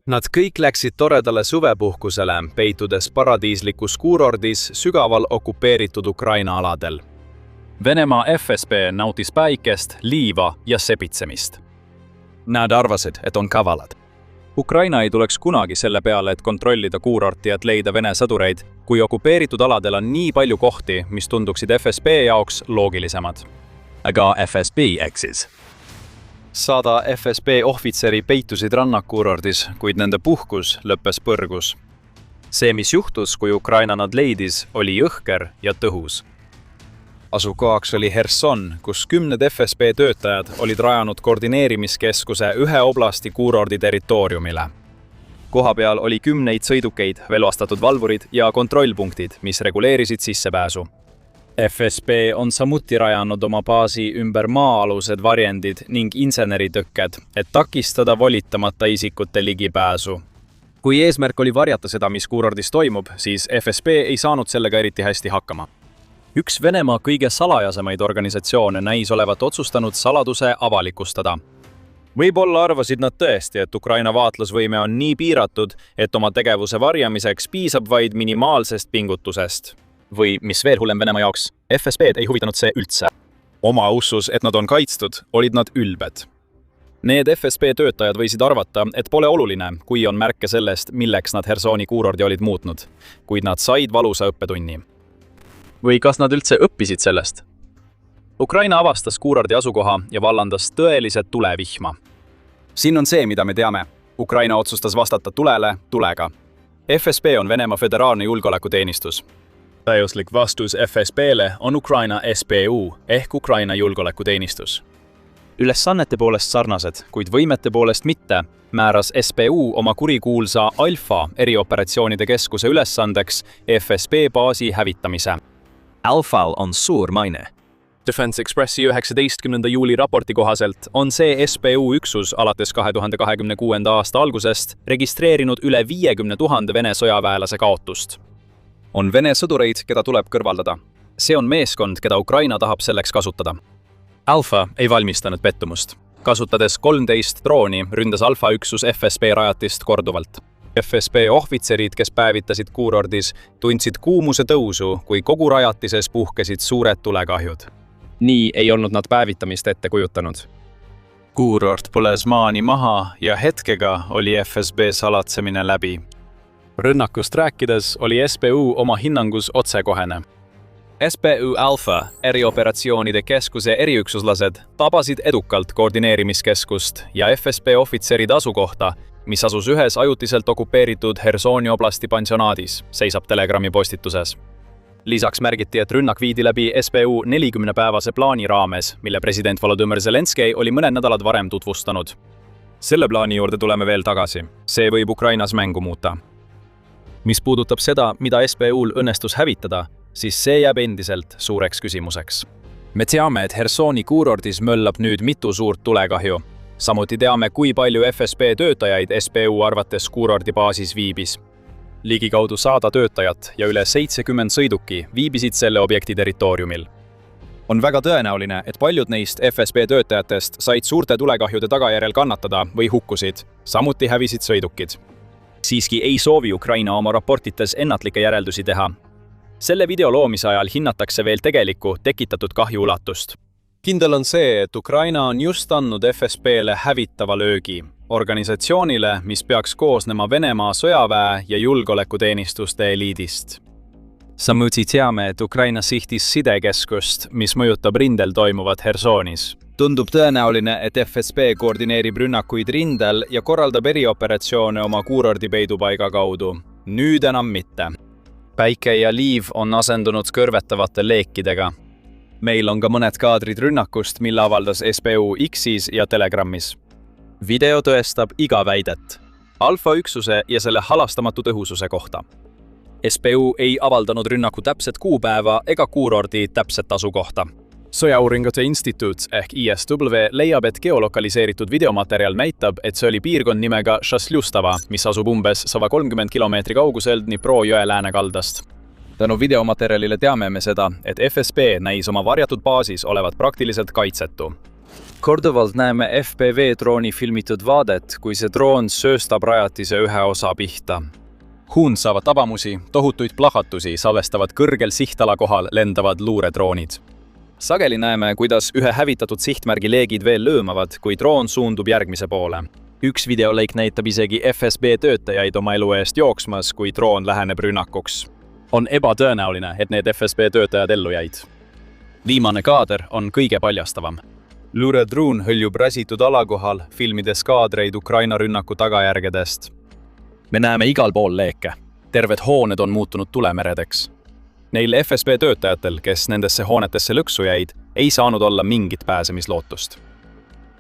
Nad kõik läksid toredale suvepuhkusele, peitudes paradiislikus kuurordis sügaval okupeeritud Ukraina aladel. Venemaa FSB nautis päikest, liiva ja sepitsemist. Nad arvasid, et on kavalad. Ukraina ei tuleks kunagi selle peale, et kontrollida kuurorti ja leida Vene sõdureid, kui okupeeritud aladel on nii palju kohti, mis tunduksid FSB jaoks loogilisemad. Aga FSB eksis. 100 FSB ohvitseri peitusid rannakuurordis, kuid nende puhkus lõppes põrgus. See, mis juhtus, kui Ukraina nad leidis, oli jõhker ja tõhus. Asukohaks oli Herson, kus 10 FSB töötajad olid rajanud koordineerimiskeskuse ühe oblasti kuurordi territooriumile. Kohapeal oli 10 sõidukeid, relvastatud valvurid ja kontrollpunktid, mis reguleerisid sissepääsu. FSB on samuti rajanud oma baasi ümber maa-alused varjendid ning inseneritõkked, et takistada volitamata isikute ligipääsu. Kui eesmärk oli varjata seda, mis kuurordis toimub, siis FSB ei saanud sellega eriti hästi hakkama. Üks Venemaa kõige salajasemaid organisatsioone näis olevat otsustanud saladuse avalikustada. Võib-olla arvasid nad tõesti, et Ukraina vaatlusvõime on nii piiratud, et oma tegevuse varjamiseks piisab vaid minimaalsest pingutusest. Või, mis veel hullem Venemaa jaoks, FSB-d ei huvitanud see üldse. Oma ussus, et nad on kaitstud, olid nad ülbed. Need FSB töötajad võisid arvata, et pole oluline, kui on märke sellest, milleks nad Hersoni kuurordi olid muutnud, kuid nad said valusa õppetunni. Või kas nad üldse õppisid sellest? Ukraina avastas kuurordi asukoha ja vallandas tõelised tulevihma. Siin on see, mida me teame. Ukraina otsustas vastata tulele tulega. FSB on Venemaa föderaalne julgeolekuteenistus. Täiuslik vastus FSB-le on Ukraina SBU ehk Ukraina julgeolekuteenistus. Ülesannete poolest sarnased, kuid võimete poolest mitte, määras SBU oma kurikuulsa Alfa erioperatsioonide keskuse ülesandeks FSB baasi hävitamise. Alfal on suur maine. Defense Expressi 19. juuli raporti kohaselt on see SBU üksus alates 2026. aasta algusest registreerinud üle 50 000 Vene sõjaväelase kaotust. On Vene sõdureid, keda tuleb kõrvaldada. See on meeskond, keda Ukraina tahab selleks kasutada. Alfa ei valmistanud pettumust. Kasutades 13 drooni ründas Alfa üksus FSB rajatist korduvalt. FSB ohvitserid, kes päevitasid kuurordis, tundsid kuumuse tõusu, kui kogu rajatises puhkesid suured tulekahjud. Nii ei olnud nad päevitamist ette kujutanud. Kuurord põles maani maha ja hetkega oli FSB salatsemine läbi. Rünnakust rääkides oli SBU oma hinnangus otsekohene. SBU Alfa erioperatsioonide keskuse eriüksuslased tabasid edukalt koordineerimiskeskust ja FSB ohvitserid asukohta, mis asus ühes ajutiselt okupeeritud Hersoni oblasti pansionaadis, seisab Telegrami postituses. Lisaks märgiti, et rünnak viidi läbi SBU 40-päevase plaani raames, mille president Volodymyr Zelenskei oli mõned nädalad varem tutvustanud. Selle plaani juurde tuleme veel tagasi. See võib Ukrainas mängu muuta. Mis puudutab seda, mida SBU-l õnnestus hävitada, siis see jääb endiselt suureks küsimuseks. Me teame, et Hersoni kuurordis möllab nüüd mitu suurt tulekahju. Samuti teame, kui palju FSB töötajaid SBU arvates kuurordi baasis viibis. Ligikaudu 100 töötajat ja üle 70 sõiduki viibisid selle objekti territooriumil. On väga tõenäoline, et paljud neist FSB töötajatest said suurte tulekahjude tagajärjel kannatada või hukkusid. Samuti hävisid sõidukid. Siiski ei soovi Ukraina oma raportites ennatlikke järeldusi teha. Selle video loomise ajal hinnatakse veel tegelikku tekitatud kahju ulatust. Kindel on see, et Ukraina on just andnud FSB-le hävitava löögi, organisatsioonile, mis peaks koosnema Venemaa sõjaväe ja julgeolekuteenistuste eliidist. Samuti teame, et Ukraina sihtis sidekeskust, mis mõjutab rindel toimuvat Hersonis. Tundub tõenäoline, et FSB koordineerib rünnakuid rindel ja korraldab erioperatsioone oma kuurordi peidupaiga kaudu. Nüüd enam mitte. Päike ja liiv on asendunud kõrvetavate leekidega. Meil on ka mõned kaadrid rünnakust, mille avaldas SBU X-is ja Telegrammis. Video tõestab iga väidet. Alfa üksuse ja selle halastamatu tõhususe kohta. SBU ei avaldanud rünnaku täpset kuupäeva ega kuurordi täpset asukohta. Sõjauuringute instituut ehk ISW leiab, et geolokaliseeritud videomaterjal näitab, et see oli piirkond nimega Šasljustava, mis asub umbes 130 kilomeetri kaugusel Dnipro jõe läänekaldast. Tänu videomaterjalile teame me seda, et FSB näis oma varjatud baasis olevat praktiliselt kaitsetu. Korduvalt näeme FPV-drooni filmitud vaadet, kui see droon sööstab rajatise ühe osa pihta. Huun saavad tabamusi, tohutuid plahatusi salvestavad kõrgel sihtala kohal lendavad luuredroonid. Sageli näeme, kuidas ühe hävitatud sihtmärgi leegid veel löömavad, kui droon suundub järgmise poole. Üks videolõik näitab isegi FSB töötajaid oma elu eest jooksmas, kui droon läheneb rünnakuks. On ebatõenäoline, et need FSB töötajad ellu jäid. Viimane kaader on kõige paljastavam. Luuredroon hõljub räsitud alakohal, filmides kaadreid Ukraina rünnaku tagajärgedest. Me näeme igal pool leeke. Terved hooned on muutunud tulemeredeks. Neil FSB töötajatel, kes nendesse hoonetesse lõksu jäid, ei saanud olla mingit pääsemislootust.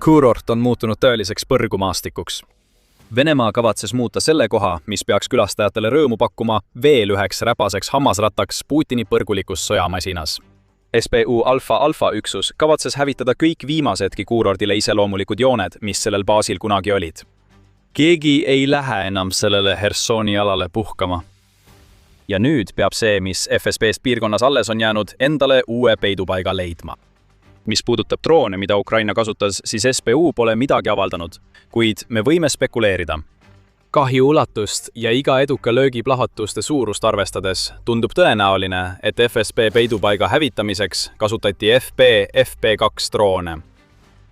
Kuurort on muutunud tõeliseks põrgumaastikuks. Venemaa kavatses muuta selle koha, mis peaks külastajatele rõõmu pakkuma, veel üheks räpaseks hammasrattaks Putini põrgulikus sõjamasinas. SBU Alfa üksus kavatses hävitada kõik viimasedki kuurordile iseloomulikud jooned, mis sellel baasil kunagi olid. Keegi ei lähe enam sellele Hersoni alale puhkama. Ja nüüd peab see, mis FSB-st piirkonnas alles on jäänud, endale uue peidupaiga leidma. Mis puudutab droone, mida Ukraina kasutas, siis SBU pole midagi avaldanud, kuid me võime spekuleerida. Kahju ulatust ja iga eduka löögi plahatuste suurust arvestades tundub tõenäoline, et FSB peidupaiga hävitamiseks kasutati FP2 droone.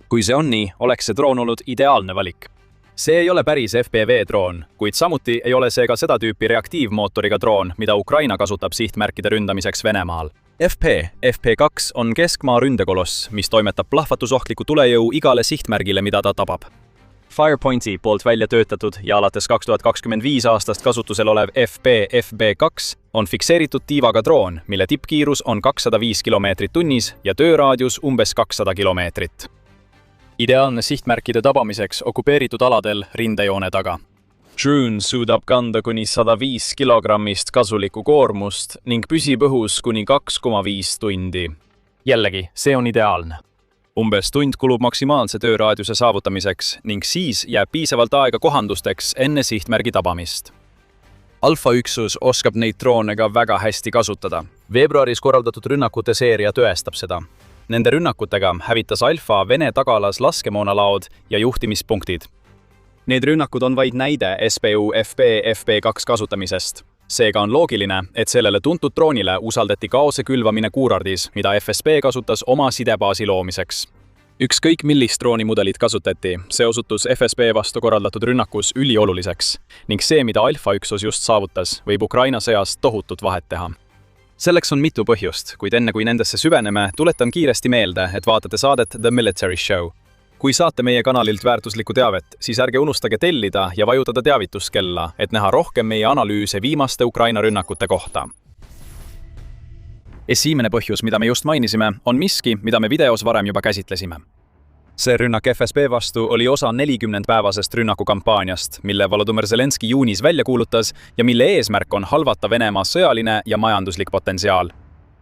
Kui see on nii, oleks see droon olnud ideaalne valik. See ei ole päris FPV-droon, kuid samuti ei ole see ka seda tüüpi reaktiivmootoriga droon, mida Ukraina kasutab sihtmärkide ründamiseks Venemaal. FP2 on keskmaa ründekoloss, mis toimetab plahvatusohtliku tulejõu igale sihtmärgile, mida ta tabab. Firepointi poolt välja töötatud ja alates 2025 aastast kasutusel olev FP2 on fikseeritud tiivaga droon, mille tippkiirus on 205 km tunnis ja tööraadius umbes 200 km. Ideaalne sihtmärkide tabamiseks okupeeritud aladel rindejoone taga. Drone suudab kanda kuni 105 kilogrammist kasulikku koormust ning püsib õhus kuni 2,5 tundi. Jällegi, see on ideaalne. Umbes tund kulub maksimaalse tööraadiuse saavutamiseks ning siis jääb piisavalt aega kohandusteks enne sihtmärgi tabamist. Alfa üksus oskab neid droone ka väga hästi kasutada. Veebruaris korraldatud rünnakute seeria tõestab seda. Nende rünnakutega hävitas Alfa Vene tagalas laskemoonalaod ja juhtimispunktid. Need rünnakud on vaid näide SBU FP2 kasutamisest. Seega on loogiline, et sellele tuntud droonile usaldati kaose külvamine kuurordis, mida FSB kasutas oma sidebaasi loomiseks. Ükskõik millist droonimudelit kasutati, see osutus FSB vastu korraldatud rünnakus ülioluliseks ning see, mida Alfa üksus just saavutas, võib Ukraina sõjas tohutut vahet teha. Selleks on mitu põhjust, kuid enne kui nendesse süveneme, tuletan kiiresti meelde, et vaatate saadet The Military Show. Kui saate meie kanalilt väärtuslikku teavet, siis ärge unustage tellida ja vajutada teavituskella, et näha rohkem meie analüüse viimaste Ukraina rünnakute kohta. Esimene põhjus, mida me just mainisime, on miski, mida me videos varem juba käsitlesime. See rünnak FSB vastu oli osa 40-päevasest rünnakukampaaniast, mille Volodõmõr Zelenski juunis välja kuulutas ja mille eesmärk on halvata Venemaa sõjaline ja majanduslik potentsiaal.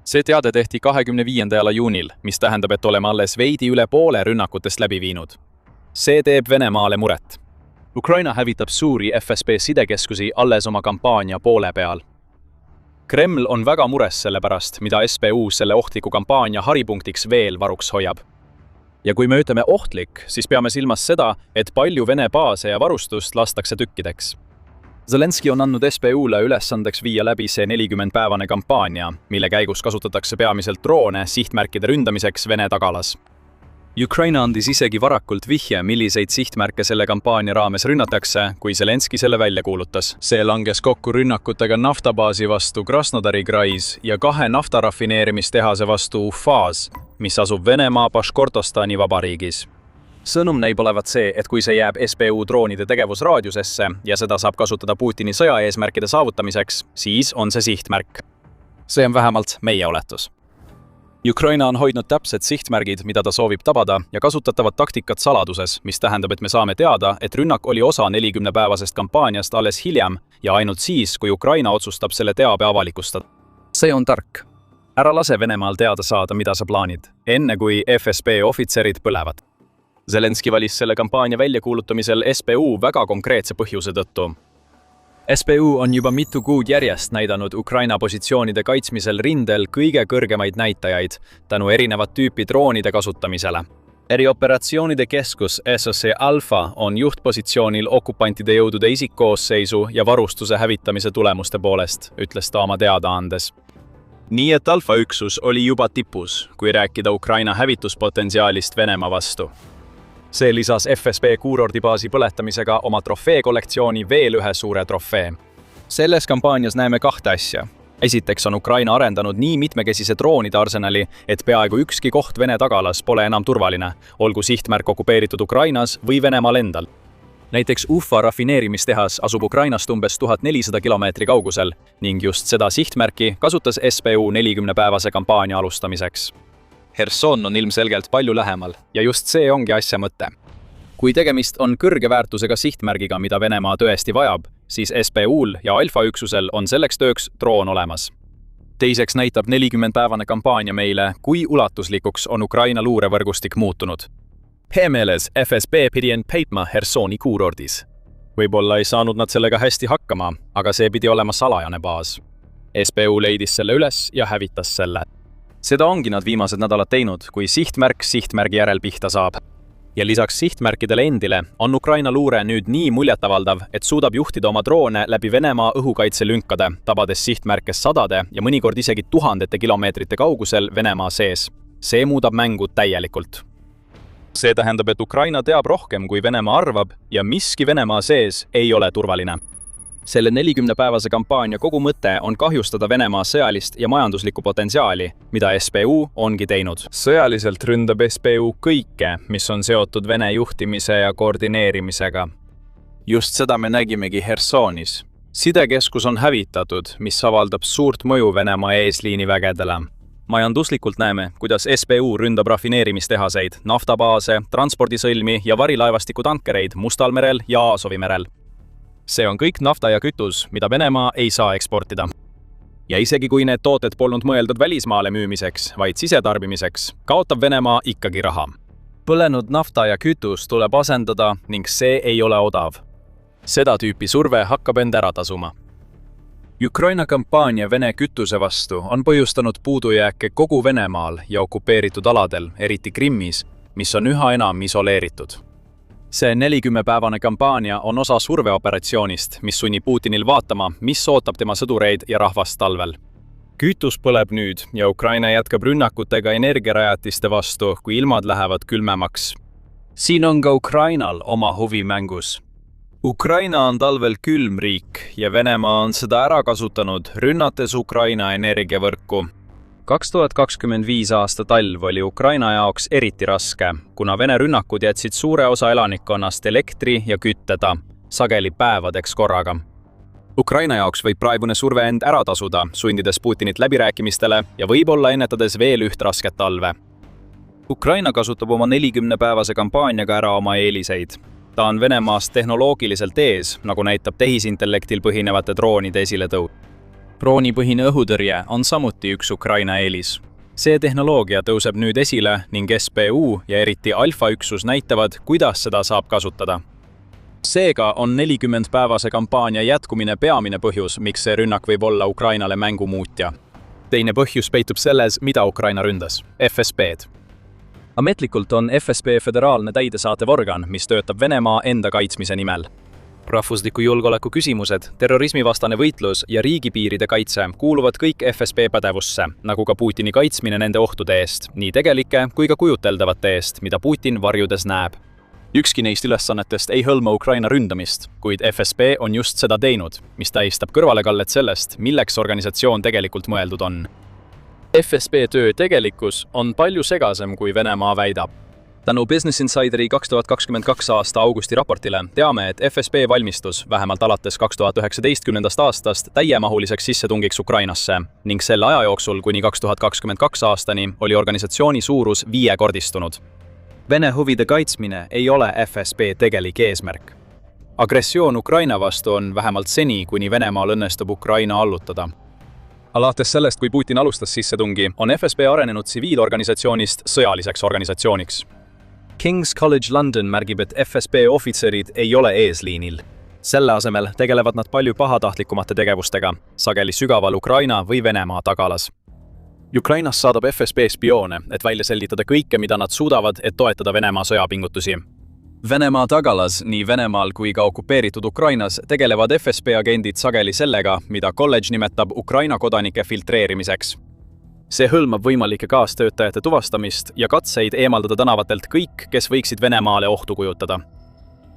See teade tehti 25. juunil, mis tähendab, et oleme alles veidi üle poole rünnakutest läbi viinud. See teeb Venemaale muret. Ukraina hävitab suuri FSB sidekeskusi alles oma kampaania poole peal. Kreml on väga mures selle pärast, mida SBU selle ohtliku kampaania haripunktiks veel varuks hoiab. Ja kui me ütleme ohtlik, siis peame silmas seda, et palju Vene baase ja varustust lastakse tükkideks. Zelenski on andnud SBU-le ülesandeks viia läbi see 40-päevane kampaania, mille käigus kasutatakse peamiselt droone sihtmärkide ründamiseks Vene tagalas. Ukraina andis isegi varakult vihje, milliseid sihtmärke selle kampaania raames rünnatakse, kui Zelenski selle välja kuulutas. See langes kokku rünnakutega naftabaasi vastu Krasnodari krais ja 2 naftarafineerimistehase vastu Ufas, mis asub Venemaa Baškortostani vabariigis. Sõnum näib olevat see, et kui see jääb SBU droonide tegevusraadiusesse ja seda saab kasutada Putini sõjaeesmärkide saavutamiseks, siis on see sihtmärk. See on vähemalt meie oletus. Ukraina on hoidnud täpsed sihtmärgid, mida ta soovib tabada ja kasutatavad taktikat saladuses, mis tähendab, et me saame teada, et rünnak oli osa 40-päevasest kampaaniast alles hiljem ja ainult siis, kui Ukraina otsustab selle teabe avalikustada. See on tark. Ära lase Venemaal teada saada, mida sa plaanid, enne kui FSB ohvitserid põlevad. Zelenski valis selle kampaania väljakuulutamisel SBU väga konkreetse põhjuse tõttu. SBU on juba mitu kuud järjest näidanud Ukraina positsioonide kaitsmisel rindel kõige kõrgemaid näitajaid tänu erinevat tüüpi droonide kasutamisele. Erioperatsioonide keskus SOC Alpha on juhtpositsioonil okupantide jõudude isikkoosseisu ja varustuse hävitamise tulemuste poolest, ütles ta oma teadaandes. Nii et Alpha üksus oli juba tipus, kui rääkida Ukraina hävituspotentsiaalist Venemaa vastu. See lisas FSB kuurordibaasi põletamisega oma trofeekollektsiooni veel ühe suure trofee. Selles kampaanias näeme kahte asja. Esiteks on Ukraina arendanud nii mitmekesise droonide arsenali, et peaaegu ükski koht Vene tagalas pole enam turvaline, olgu sihtmärk okupeeritud Ukrainas või Venemaal endal. Näiteks Ufa rafineerimistehas asub Ukrainast umbes 1400 kilomeetri kaugusel ning just seda sihtmärki kasutas SBU 40-päevase kampaania alustamiseks. Herson on ilmselgelt palju lähemal ja just see ongi asja mõte. Kui tegemist on kõrge väärtusega sihtmärgiga, mida Venemaa tõesti vajab, siis SBU-l ja Alpha üksusel on selleks tööks droon olemas. Teiseks näitab 40-päevane kampaania meile, kui ulatuslikuks on Ukraina luurevõrgustik muutunud. Heemeeles FSB pidi end peitma Hersoni kuurordis. Võib-olla ei saanud nad sellega hästi hakkama, aga see pidi olema salajane baas. SBU leidis selle üles ja hävitas selle. Seda ongi nad viimased nädalad teinud, kui sihtmärk sihtmärgi järel pihta saab. Ja lisaks sihtmärkidele endile on Ukraina luure nüüd nii muljetavaldav, et suudab juhtida oma droone läbi Venemaa õhukaitselünkade, tabades sihtmärke sadade ja mõnikord isegi tuhandete kilomeetrite kaugusel Venemaa sees. See muudab mängu täielikult. See tähendab, et Ukraina teab rohkem, kui Venemaa arvab ja miski Venemaa sees ei ole turvaline. Selle 40-päevase kampaania kogu mõte on kahjustada Venemaa sõjalist ja majanduslikku potentsiaali, mida SBU ongi teinud. Sõjaliselt ründab SBU kõike, mis on seotud Vene juhtimise ja koordineerimisega. Just seda me nägimegi Hersonis. Sidekeskus on hävitatud, mis avaldab suurt mõju Venemaa eesliinivägedele. Majanduslikult näeme, kuidas SBU ründab rafineerimistehaseid, naftabaase, transpordisõlmi ja varilaevastiku tankereid Mustal merel ja Aasovi merel. See on kõik nafta ja kütus, mida Venemaa ei saa eksportida. Ja isegi kui need tooted polnud mõeldud välismaale müümiseks, vaid sisetarbimiseks, kaotab Venemaa ikkagi raha. Põlenud nafta ja kütus tuleb asendada ning see ei ole odav. Seda tüüpi surve hakkab end ära tasuma. Ukraina kampaania Vene kütuse vastu on põhjustanud puudujääke kogu Venemaal ja okupeeritud aladel, eriti Krimmis, mis on üha enam isoleeritud. See 40-päevane kampaania on osa surveoperatsioonist, mis sunnib Putinil vaatama, mis ootab tema sõdureid ja rahvast talvel. Kütus põleb nüüd ja Ukraina jätkab rünnakutega energiarajatiste vastu, kui ilmad lähevad külmemaks. Siin on ka Ukrainal oma huvi mängus. Ukraina on talvel külm riik ja Venemaa on seda ära kasutanud, rünnates Ukraina energiavõrku. 2025 aasta talv oli Ukraina jaoks eriti raske, kuna Vene rünnakud jätsid suure osa elanikkonnast elektri ja kütteta, sageli päevadeks korraga. Ukraina jaoks võib praegune surve end ära tasuda, sundides Putinit läbirääkimistele ja võib-olla ennetades veel üht rasket talve. Ukraina kasutab oma 40-päevase kampaaniaga ära oma eeliseid. Ta on Venemaast tehnoloogiliselt ees, nagu näitab tehisintellektil põhinevate droonide esiletõud. Droonipõhine õhutõrje on samuti üks Ukraina eelis. See tehnoloogia tõuseb nüüd esile ning SBU ja eriti Alpha üksus näitavad, kuidas seda saab kasutada. Seega on 40-päevase kampaania jätkumine peamine põhjus, miks see rünnak võib olla Ukrainale mängumuutja. Teine põhjus peitub selles, mida Ukraina ründas – FSB-d. Ametlikult on FSB föderaalne täidesaatev organ, mis töötab Venemaa enda kaitsmise nimel. Rahvusliku julgeoleku küsimused, terrorismivastane võitlus ja riigipiiride kaitse kuuluvad kõik FSB pädevusse, nagu ka Putini kaitsmine nende ohtude eest, nii tegelike kui ka kujuteldavate eest, mida Putin varjudes näeb. Ükski neist ülesannetest ei hõlma Ukraina ründamist, kuid FSB on just seda teinud, mis tähistab kõrvalekallet sellest, milleks organisatsioon tegelikult mõeldud on. FSB töö tegelikkus on palju segasem, kui Venemaa väidab. Tänu Business Insideri 2022 aasta augusti raportile teame, et FSB valmistus vähemalt alates 2019. aastast täiemahuliseks sissetungiks Ukrainasse ning selle aja jooksul kuni 2022 aastani oli organisatsiooni suurus 5-kordistunud. Vene huvide kaitsmine ei ole FSB tegelik eesmärk. Agressioon Ukraina vastu on vähemalt seni, kuni Venemaal õnnestub Ukraina allutada. Alates sellest, kui Putin alustas sissetungi, on FSB arenenud tsiviilorganisatsioonist sõjaliseks organisatsiooniks. King's College London märgib, et FSB ohvitserid ei ole eesliinil. Selle asemel tegelevad nad palju pahatahtlikumate tegevustega, sageli sügaval Ukraina või Venemaa tagalas. Ukrainas saadab FSB spioone, et välja selgitada kõike, mida nad suudavad, et toetada Venemaa sõjapingutusi. Venemaa tagalas nii Venemaal kui ka okupeeritud Ukrainas tegelevad FSB agendid sageli sellega, mida kolledž nimetab Ukraina kodanike filtreerimiseks. See hõlmab võimalike kaastöötajate tuvastamist ja katseid eemaldada tänavatelt kõik, kes võiksid Venemaale ohtu kujutada.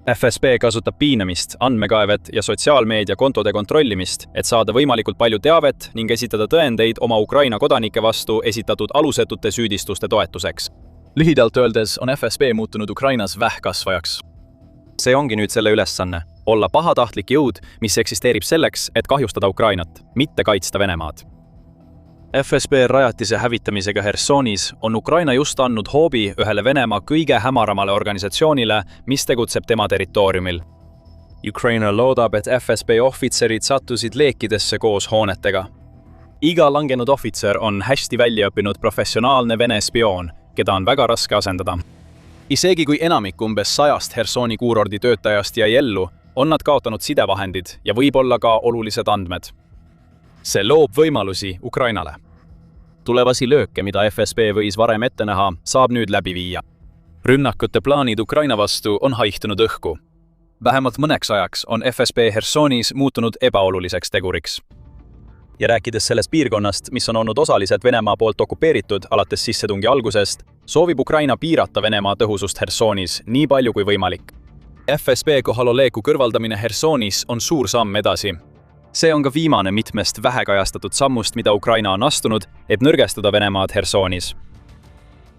FSB kasutab piinamist, andmekaevet ja sotsiaalmeedia kontode kontrollimist, et saada võimalikult palju teavet ning esitada tõendeid oma Ukraina kodanike vastu esitatud alusetute süüdistuste toetuseks. Lühidalt öeldes on FSB muutunud Ukrainas vähkkasvajaks. See ongi nüüd selle ülesanne, olla pahatahtlik jõud, mis eksisteerib selleks, et kahjustada Ukrainat, mitte kaitsta Venemaad. FSB rajatise hävitamisega Hersonis on Ukraina just andnud hoobi ühele Venemaa kõige hämaramale organisatsioonile, mis tegutseb tema territooriumil. Ukraina loodab, et FSB ohvitserid sattusid leekidesse koos hoonetega. Iga langenud ohvitser on hästi välja õppinud professionaalne Vene spioon, keda on väga raske asendada. Isegi kui enamik umbes 100 Hersoni kuurordi töötajast jäi ellu, on nad kaotanud sidevahendid ja võib-olla ka olulised andmed. See loob võimalusi Ukrainale. Tulevasi lööke, mida FSB võis varem ette näha, saab nüüd läbi viia. Rünnakute plaanid Ukraina vastu on haihtunud õhku. Vähemalt mõneks ajaks on FSB Hersonis muutunud ebaoluliseks teguriks. Ja rääkides sellest piirkonnast, mis on olnud osaliselt Venemaa poolt okupeeritud alates sissetungi algusest, soovib Ukraina piirata Venemaa tõhusust Hersonis nii palju kui võimalik. FSB kohaloleku kõrvaldamine Hersonis on suur samm edasi. See on ka viimane mitmest vähekajastatud sammust, mida Ukraina on astunud, et nõrgestada Venemaad Hersonis.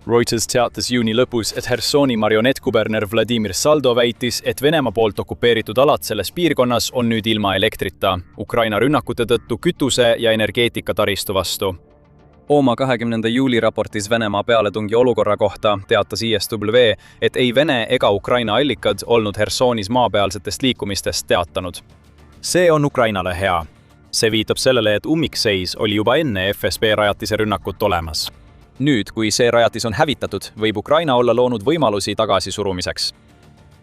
Reuters teatas juuni lõpus, et Hersoni marionettkuberner Vladimir Saldo väitis, et Venemaa poolt okupeeritud alad selles piirkonnas on nüüd ilma elektrita, Ukraina rünnakute tõttu kütuse ja energeetika taristu vastu. Oma 20. juuli raportis Venemaa pealetungi olukorra kohta teatas ISW, et ei Vene ega Ukraina allikad olnud Hersonis maapealsetest liikumistest teatanud. See on Ukrainale hea. See viitab sellele, et ummikseis oli juba enne FSB rajatise rünnakut olemas. Nüüd, kui see rajatis on hävitatud, võib Ukraina olla loonud võimalusi tagasisurumiseks.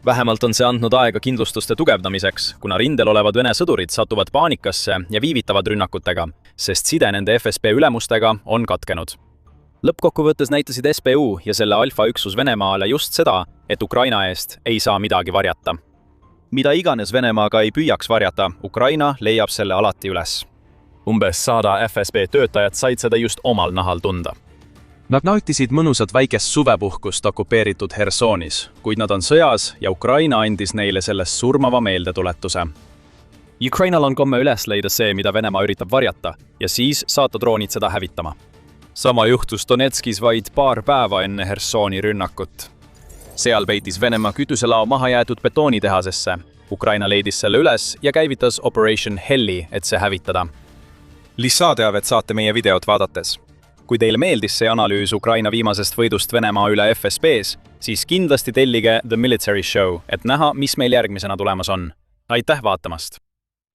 Vähemalt on see andnud aega kindlustuste tugevdamiseks, kuna rindel olevad Vene sõdurid satuvad paanikasse ja viivitavad rünnakutega, sest side nende FSB ülemustega on katkenud. Lõppkokkuvõttes näitasid SBU ja selle alfa-üksus Venemaale just seda, et Ukraina eest ei saa midagi varjata. Mida iganes Venemaaga ei püüaks varjata, Ukraina leiab selle alati üles. Umbes 100 FSB töötajat said seda just omal nahal tunda. Nad nautisid mõnusat väikest suvepuhkust okupeeritud Hersonis, kuid nad on sõjas ja Ukraina andis neile sellest surmava meeldetuletuse. Ukrainal on komme üles leida see, mida Venemaa üritab varjata, ja siis saata droonid seda hävitama. Sama juhtus Donetskis vaid paar päeva enne Hersoni rünnakut. Seal peitis Venemaa kütuselao maha jäetud betoonitehasesse. Ukraina leidis selle üles ja käivitas Operation Helli, et see hävitada. Lisateavet saate meie videot vaadates. Kui teile meeldis see analüüs Ukraina viimasest võidust Venemaa üle FSB-s, siis kindlasti tellige The Military Show, et näha, mis meil järgmisena tulemas on. Aitäh vaatamast!